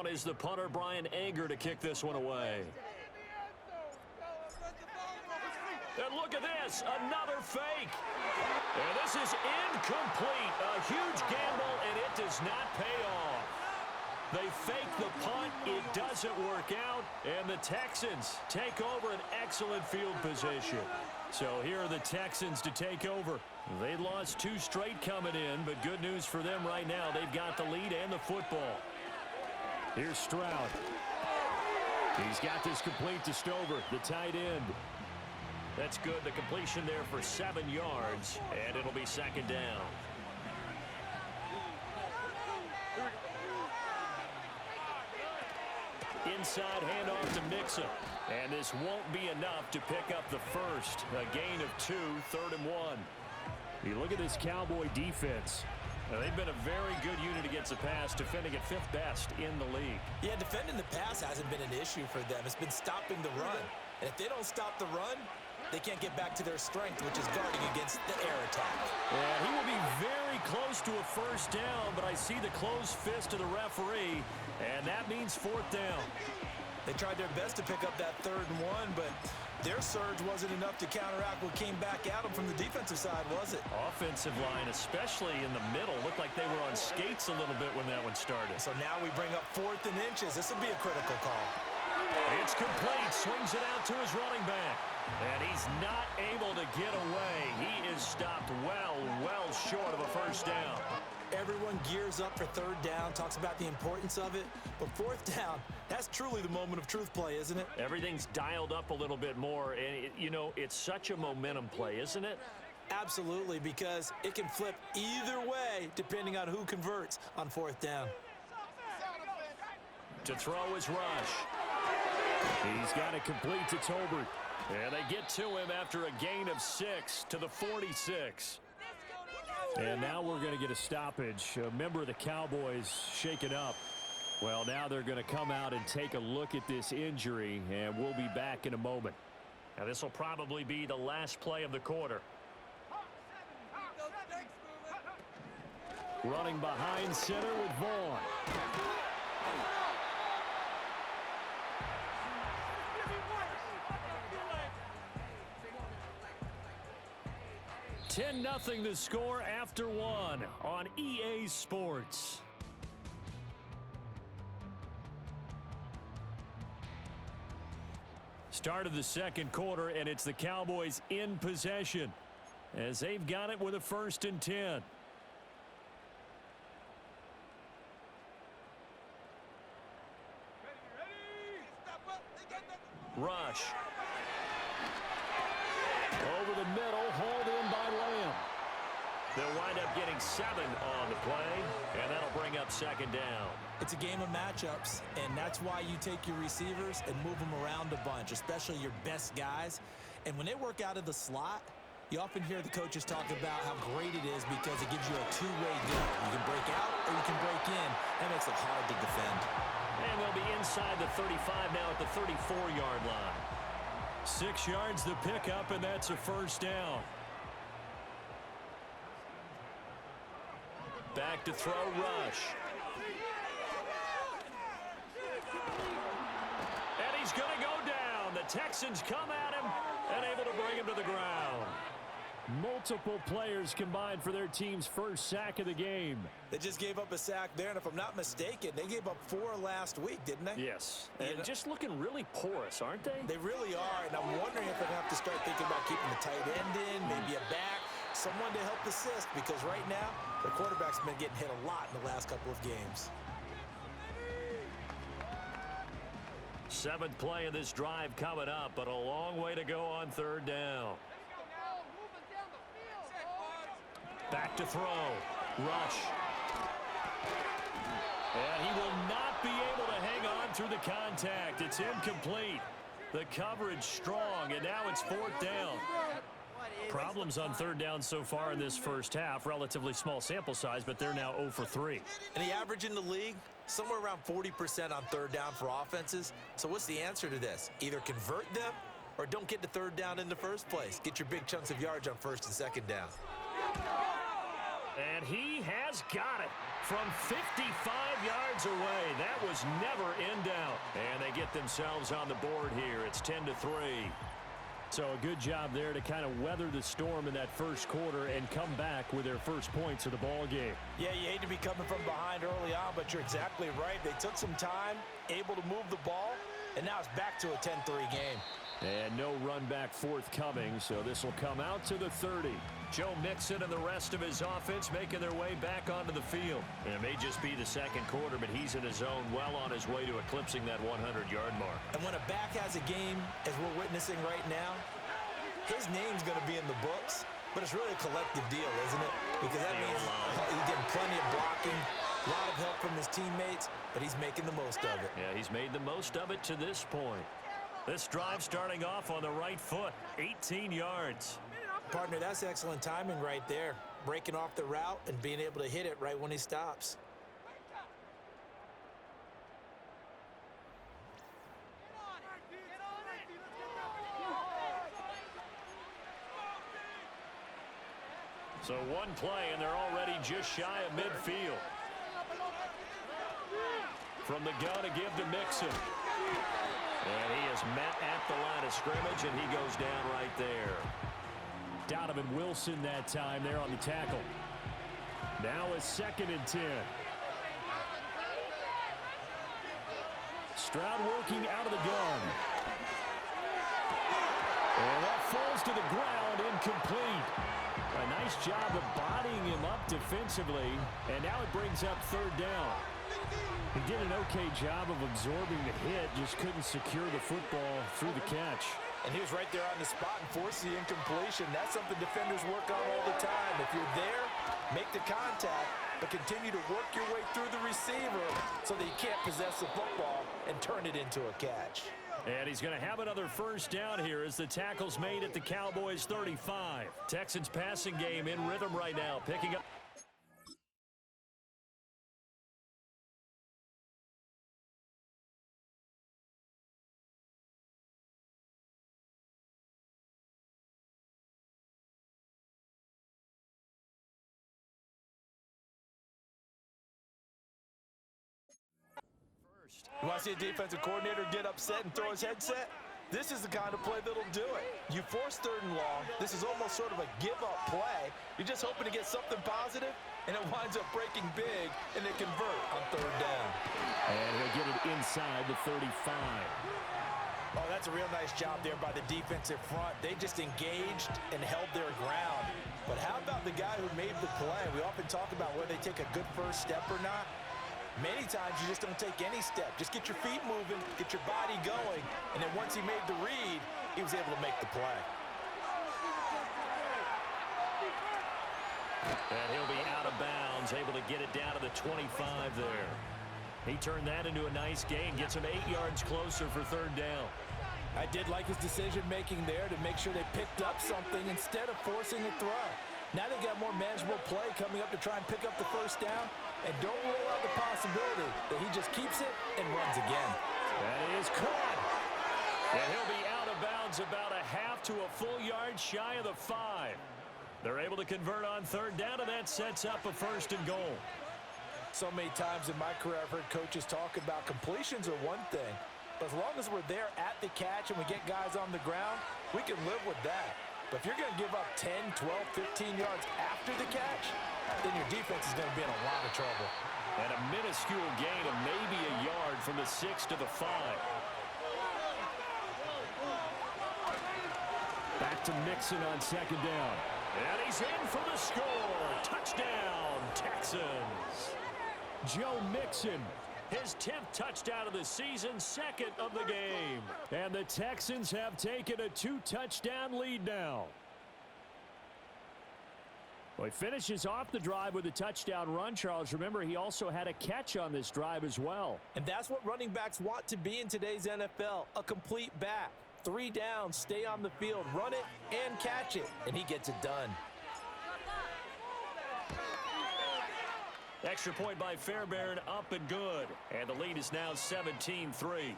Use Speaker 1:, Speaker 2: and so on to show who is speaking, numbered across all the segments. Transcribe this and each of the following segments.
Speaker 1: on is the punter, Brian Anger, to kick this one away. And look at this, another fake. And this is incomplete. A huge gamble, and it does not pay off. They fake the punt. It doesn't work out, and the Texans take over an excellent field position. So here are the Texans to take over. They lost 2 straight coming in, but good news for them right now. They've got the lead and the football. Here's Stroud. He's got this complete to Stover, the tight end. That's good. The completion there for 7 yards, and it'll be second down. Inside handoff to Mixon. And this won't be enough to pick up the first. A gain of 2, 3rd and 1. You look at this Cowboy defense. They've been a very good unit against the pass, defending at 5th best in the league. Yeah, defending the pass hasn't been an issue for them. It's been stopping the run. And if they don't stop the run, they can't get back to their strength, which is guarding against the air attack. Yeah, he will be very close to a first down, but I see the closed fist of the referee, and that means 4th down. They tried their best to pick up that 3rd and 1, but their surge wasn't enough to counteract what came back at them from the defensive side, was it? Offensive line, especially in the middle, looked like they were on skates a little bit when that one started. So now we bring up 4th and inches. This will be a critical call. It's complete. Swings it out to his running back. And he's not able to get away. He is stopped well short of a first down. Everyone gears up for 3rd down, talks about the importance of it. But 4th down, that's truly the moment of truth play, isn't it? Everything's dialed up a little bit more. And, it's such a momentum play, isn't it? Absolutely, because it can flip either way depending on who converts on 4th down. To throw is Rush. He's got it complete to Tolbert. And they get to him after a gain of 6 to the 46. And now we're going to get a stoppage. A member of the Cowboys shaken up. Well, now they're going to come out and take a look at this injury, and we'll be back in a moment. Now, this will probably be the last play of the quarter. Running behind center with Vaughn. 10-0 the score after 1 on EA Sports. Start of the second quarter, and it's the Cowboys in possession as they've got it with a 1st and 10. Rush. Over the middle, hauled in by Lamb. They'll wind up getting 7 on the play, and that'll bring up second down. It's a game of matchups, and that's why you take your receivers and move them around a bunch, especially your best guys. And when they work out of the slot, you often hear the coaches talk about how great it is because it gives you a two-way deal. You can break out or you can break in. That makes it hard to defend. And they'll be inside the 35 now at the 34-yard line. 6 yards the pickup, and that's a first down. Back to throw, Rush. And he's going to go down. The Texans come at him and able to bring him to the ground. Multiple players combined for their team's first sack of the game. They just gave up a sack there, and if I'm not mistaken, they gave up 4 last week, didn't they? Yes, and just looking really porous, aren't they? They really are, and I'm wondering if they have to start thinking about keeping the tight end in, maybe a back, someone to help assist, because right now, their quarterback's been getting hit a lot in the last couple of games. 7th play of this drive coming up, but a long way to go on 3rd down. Back to throw. Rush. And he will not be able to hang on through the contact. It's incomplete. The coverage strong, and now it's 4th down. Problems on 3rd down so far in this first half. Relatively small sample size, but they're now 0 for 3. And the average in the league, somewhere around 40% on 3rd down for offenses. So what's the answer to this? Either convert them or don't get to 3rd down in the first place. Get your big chunks of yards on 1st and 2nd down. And he has got it from 55 yards away. That was never in doubt. And they get themselves on the board here. It's 10-3. So a good job there to kind of weather the storm in that first quarter and come back with their first points of the ball game.
Speaker 2: Yeah, you hate to be coming from behind early on, but you're exactly right. They took some time, able to move the ball, and now it's back to a 10-3 game.
Speaker 1: And no run back forthcoming, so this will come out to the 30. Joe Mixon and the rest of his offense making their way back onto the field. And it may just be the second quarter, but he's in his zone, well on his way to eclipsing that 100-yard mark.
Speaker 2: And when a back has a game, as we're witnessing right now, his name's going to be in the books, but it's really a collective deal, isn't it? Because that means he's getting plenty of blocking, a lot of help from his teammates, but he's making the most of it.
Speaker 1: Yeah, he's made the most of it to this point. This drive starting off on the right foot, 18 yards.
Speaker 2: Partner, that's excellent timing right there. Breaking off the route and being able to hit it right when he stops.
Speaker 1: So one play, and they're already just shy of midfield. From the gun to give to Mixon. And he is met at the line of scrimmage, and he goes down right there. Donovan Wilson that time there on the tackle. Now a 2nd and 10. Stroud working out of the gun. And that falls to the ground, incomplete. A nice job of bodying him up defensively, and now it brings up 3rd down. He did an okay job of absorbing the hit, just couldn't secure the football through the catch.
Speaker 2: And he was right there on the spot and forced the incompletion. That's something defenders work on all the time. If you're there, make the contact, but continue to work your way through the receiver so that you can't possess the football and turn it into a catch.
Speaker 1: And he's going to have another 1st down here as the tackle's made at the Cowboys 35. Texans passing game in rhythm right now, picking up.
Speaker 2: You want to see a defensive coordinator get upset and throw his headset? This is the kind of play that'll do it. You force 3rd and long. This is almost sort of a give-up play. You're just hoping to get something positive, and it winds up breaking big, and they convert on 3rd down.
Speaker 1: And he'll get it inside the 35.
Speaker 2: Oh, that's a real nice job there by the defensive front. They just engaged and held their ground. But how about the guy who made the play? We often talk about whether they take a good first step or not. Many times you just don't take any step. Just get your feet moving, get your body going, and then once he made the read, he was able to make the play.
Speaker 1: And he'll be out of bounds, able to get it down to the 25 there. He turned that into a nice gain, gets him 8 yards closer for 3rd down.
Speaker 2: I did like his decision-making there to make sure they picked up something instead of forcing a throw. Now they got more manageable play coming up to try and pick up the 1st down. And don't rule out the possibility that he just keeps it and runs again.
Speaker 1: That is caught. And he'll be out of bounds about a half to a full yard shy of the 5. They're able to convert on 3rd down, and that sets up a 1st and goal.
Speaker 2: So many times in my career I've heard coaches talk about completions are one thing. But as long as we're there at the catch and we get guys on the ground, we can live with that. But if you're going to give up 10, 12, 15 yards after the catch, then your defense is going to be in a lot of trouble.
Speaker 1: And a minuscule gain of maybe a yard from the 6 to the 5. Back to Mixon on 2nd down. And he's in for the score. Touchdown, Texans. Joe Mixon, his 10th touchdown of the season, 2nd of the game. And the Texans have taken a 2-touchdown lead now. Well, he finishes off the drive with a touchdown run, Charles. Remember, he also had a catch on this drive as well.
Speaker 2: And that's what running backs want to be in today's NFL, a complete back. 3 downs, stay on the field, run it, and catch it. And he gets it done.
Speaker 1: Extra point by Fairbairn, up and good. And the lead is now 17-3.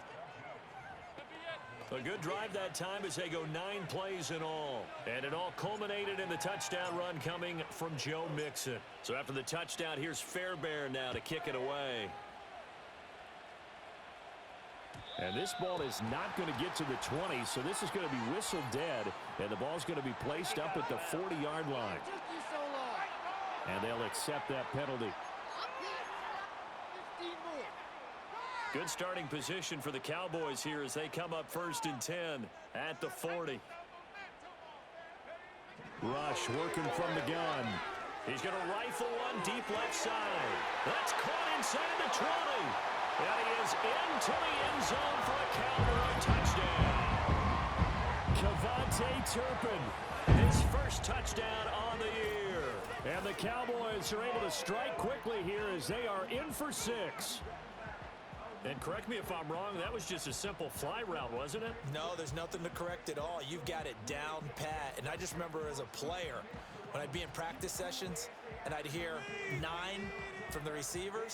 Speaker 1: A good drive that time as they go 9 plays in all. And it all culminated in the touchdown run coming from Joe Mixon. So after the touchdown, here's Fairbairn now to kick it away. And this ball is not going to get to the 20, so this is going to be whistled dead, and the ball's going to be placed up at the 40-yard line. And they'll accept that penalty. Good starting position for the Cowboys here as they come up 1st and 10 at the 40. Rush working from the gun. He's going to rifle one deep left side. That's caught inside the 20. And he is into the end zone for a Cowboy touchdown. Kevontae Turpin, his first touchdown on the year. And the Cowboys are able to strike quickly here as they are in for 6. And correct me if I'm wrong, that was just a simple fly route, wasn't it?
Speaker 2: No, there's nothing to correct at all. You've got it down pat. And I just remember as a player, when I'd be in practice sessions and I'd hear 9 from the receivers,